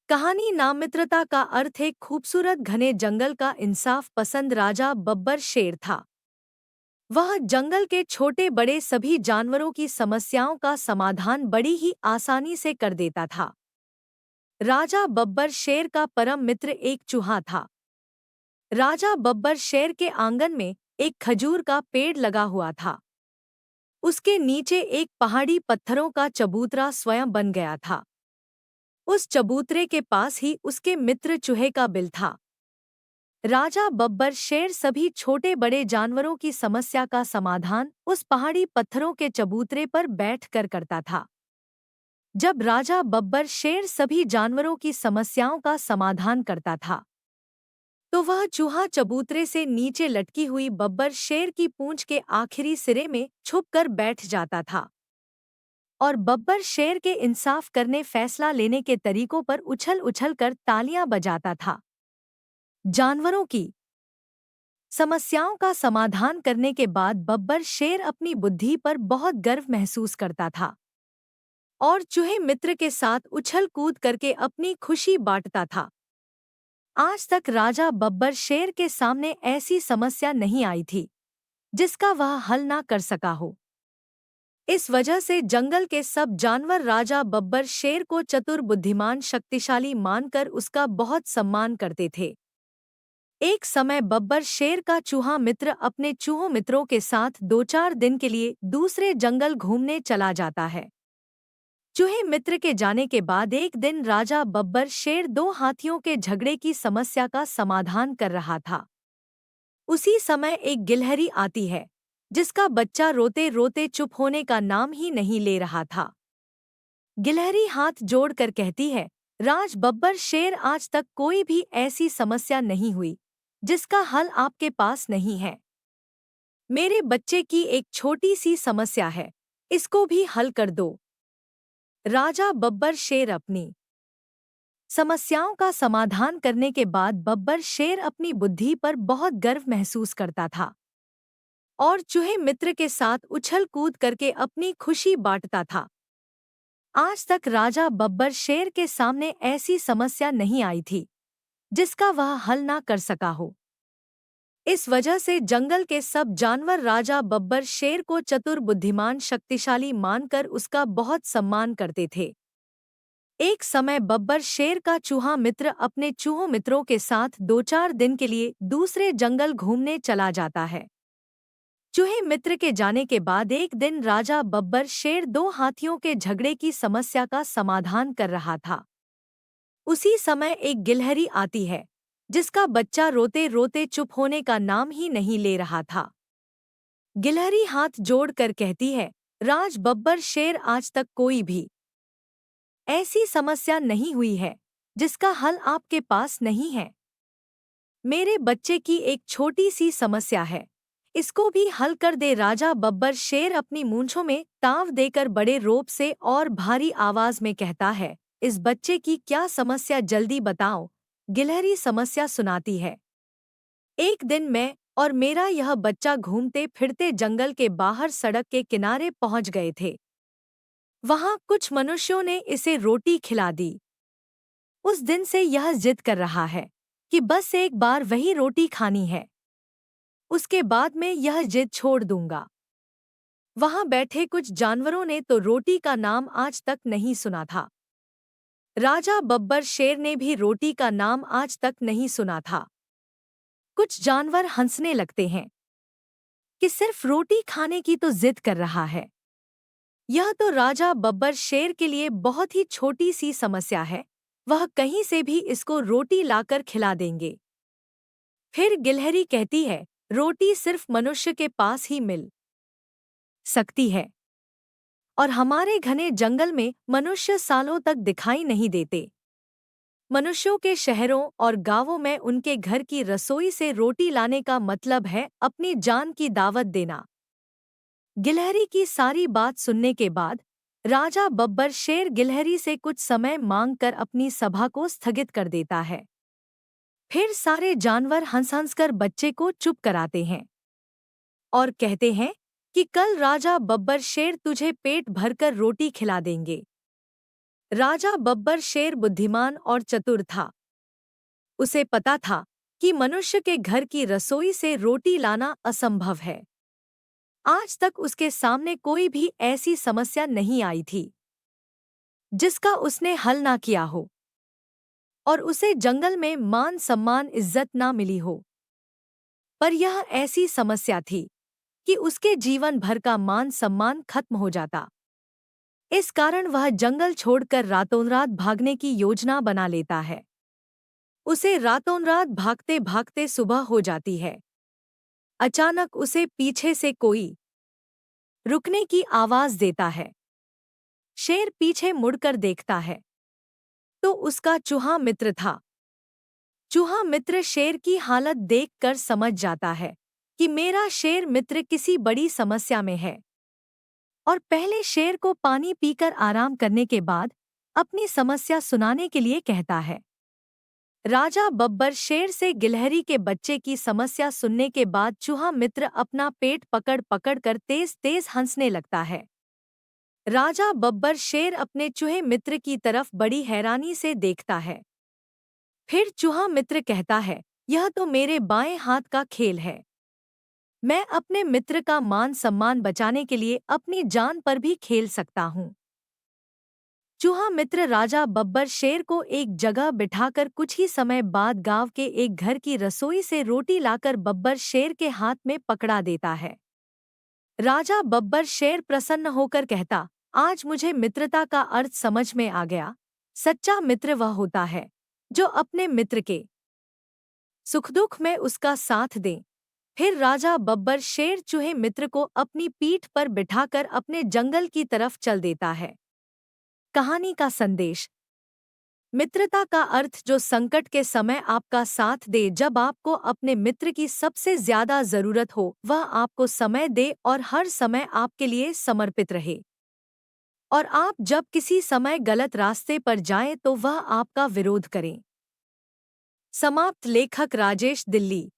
कहानी नाम मित्रता का अर्थ एक खूबसूरत घने जंगल का इंसाफ पसंद राजा बब्बर शेर था। वह जंगल के छोटे बड़े सभी जानवरों की समस्याओं का समाधान बड़ी ही आसानी से कर देता था। राजा बब्बर शेर का परम मित्र एक चूहा था। राजा बब्बर शेर के आंगन में एक खजूर का पेड़ लगा हुआ था। उसके नीचे एक पहाड़ी पत्थरों का चबूतरा स्वयं बन गया था। उस चबूतरे के पास ही उसके मित्र चूहे का बिल था। राजा बब्बर शेर सभी छोटे बड़े जानवरों की समस्या का समाधान उस पहाड़ी पत्थरों के चबूतरे पर बैठकर करता था। जब राजा बब्बर शेर सभी जानवरों की समस्याओं का समाधान करता था, तो वह चूहा चबूतरे से नीचे लटकी हुई बब्बर शेर की पूंछ के आखिरी सिरे में छुपकर बैठ जाता था और बब्बर शेर के इंसाफ करने फैसला लेने के तरीकों पर उछल उछल कर तालियां बजाता था। जानवरों की समस्याओं का समाधान करने के बाद बब्बर शेर अपनी बुद्धि पर बहुत गर्व महसूस करता था और चूहे मित्र के साथ उछल कूद करके अपनी खुशी बांटता था। आज तक राजा बब्बर शेर के सामने ऐसी समस्या नहीं आई थी जिसका वह हल ना कर सका हो। इस वजह से जंगल के सब जानवर राजा बब्बर शेर को चतुर बुद्धिमान शक्तिशाली मानकर उसका बहुत सम्मान करते थे। एक समय बब्बर शेर का चूहा मित्र अपने चूहों मित्रों के साथ 2-4 दिन के लिए दूसरे जंगल घूमने चला जाता है। चूहे मित्र के जाने के बाद एक दिन राजा बब्बर शेर दो हाथियों के झगड़े की समस्या का समाधान कर रहा था। उसी समय एक गिलहरी आती है जिसका बच्चा रोते रोते चुप होने का नाम ही नहीं ले रहा था। गिलहरी हाथ जोड़कर कहती है, राज बब्बर शेर, आज तक कोई भी ऐसी समस्या नहीं हुई जिसका हल आपके पास नहीं है। मेरे बच्चे की एक छोटी सी समस्या है, इसको भी हल कर दो। राजा बब्बर शेर अपनी समस्याओं का समाधान करने के बाद बब्बर शेर अपनी बुद्धि पर बहुत गर्व महसूस करता था और चूहे मित्र के साथ उछल कूद करके अपनी खुशी बांटता था। आज तक राजा बब्बर शेर के सामने ऐसी समस्या नहीं आई थी जिसका वह हल ना कर सका हो। इस वजह से जंगल के सब जानवर राजा बब्बर शेर को चतुर बुद्धिमान शक्तिशाली मानकर उसका बहुत सम्मान करते थे। एक समय बब्बर शेर का चूहा मित्र अपने चूहों मित्रों के साथ 2-4 दिन के लिए दूसरे जंगल घूमने चला जाता है। चूहे मित्र के जाने के बाद एक दिन राजा बब्बर शेर दो हाथियों के झगड़े की समस्या का समाधान कर रहा था। उसी समय एक गिलहरी आती है जिसका बच्चा रोते रोते चुप होने का नाम ही नहीं ले रहा था। गिलहरी हाथ जोड़कर कहती है, राज बब्बर शेर, आज तक कोई भी ऐसी समस्या नहीं हुई है जिसका हल आपके पास नहीं है। मेरे बच्चे की एक छोटी सी समस्या है, इसको भी हल कर दे। राजा बब्बर शेर अपनी मूंछों में ताव देकर बड़े रोब से और भारी आवाज में कहता है, इस बच्चे की क्या समस्या, जल्दी बताओ। गिलहरी समस्या सुनाती है। एक दिन मैं और मेरा यह बच्चा घूमते फिरते जंगल के बाहर सड़क के किनारे पहुंच गए थे। वहां कुछ मनुष्यों ने इसे रोटी खिला दी। उस दिन से यह जिद कर रहा है कि बस एक बार वही रोटी खानी है, उसके बाद मैं यह जिद छोड़ दूंगा। वहां बैठे कुछ जानवरों ने तो रोटी का नाम आज तक नहीं सुना था। राजा बब्बर शेर ने भी रोटी का नाम आज तक नहीं सुना था। कुछ जानवर हंसने लगते हैं कि सिर्फ रोटी खाने की तो जिद कर रहा है। यह तो राजा बब्बर शेर के लिए बहुत ही छोटी सी समस्या है, वह कहीं से भी इसको रोटी लाकर खिला देंगे। फिर गिलहरी कहती है, रोटी सिर्फ मनुष्य के पास ही मिल सकती है और हमारे घने जंगल में मनुष्य सालों तक दिखाई नहीं देते। मनुष्यों के शहरों और गांवों में उनके घर की रसोई से रोटी लाने का मतलब है अपनी जान की दावत देना। गिलहरी की सारी बात सुनने के बाद राजा बब्बर शेर गिलहरी से कुछ समय मांगकर अपनी सभा को स्थगित कर देता है। फिर सारे जानवर हंस हंस कर बच्चे को चुप कराते हैं और कहते हैं कि कल राजा बब्बर शेर तुझे पेट भरकर रोटी खिला देंगे। राजा बब्बर शेर बुद्धिमान और चतुर था। उसे पता था कि मनुष्य के घर की रसोई से रोटी लाना असंभव है। आज तक उसके सामने कोई भी ऐसी समस्या नहीं आई थी जिसका उसने हल ना किया हो और उसे जंगल में मान सम्मान इज्जत ना मिली हो। पर यह ऐसी समस्या थी कि उसके जीवन भर का मान सम्मान खत्म हो जाता। इस कारण वह जंगल छोड़कर रातों-रात भागने की योजना बना लेता है। उसे रातों-रात भागते भागते सुबह हो जाती है। अचानक उसे पीछे से कोई रुकने की आवाज देता है। शेर पीछे मुड़कर देखता है तो उसका चूहा मित्र था। चूहा मित्र शेर की हालत देखकर समझ जाता है कि मेरा शेर मित्र किसी बड़ी समस्या में है और पहले शेर को पानी पीकर आराम करने के बाद अपनी समस्या सुनाने के लिए कहता है। राजा बब्बर शेर से गिलहरी के बच्चे की समस्या सुनने के बाद चूहा मित्र अपना पेट पकड़ पकड़ कर तेज तेज हंसने लगता है। राजा बब्बर शेर अपने चूहे मित्र की तरफ बड़ी हैरानी से देखता है। फिर चूहा मित्र कहता है, यह तो मेरे बाएं हाथ का खेल है। मैं अपने मित्र का मान सम्मान बचाने के लिए अपनी जान पर भी खेल सकता हूँ। चूहा मित्र राजा बब्बर शेर को एक जगह बिठाकर कुछ ही समय बाद गांव के एक घर की रसोई से रोटी लाकर बब्बर शेर के हाथ में पकड़ा देता है। राजा बब्बर शेर प्रसन्न होकर कहता, आज मुझे मित्रता का अर्थ समझ में आ गया। सच्चा मित्र वह होता है जो अपने मित्र के सुख दुख में उसका साथ दे। फिर राजा बब्बर शेर चूहे मित्र को अपनी पीठ पर बिठाकर अपने जंगल की तरफ चल देता है। कहानी का संदेश। मित्रता का अर्थ जो संकट के समय आपका साथ दे, जब आपको अपने मित्र की सबसे ज्यादा जरूरत हो, वह आपको समय दे और हर समय आपके लिए समर्पित रहे। और आप जब किसी समय गलत रास्ते पर जाएं तो वह आपका विरोध करे। समाप्त। लेखक राजेश, दिल्ली।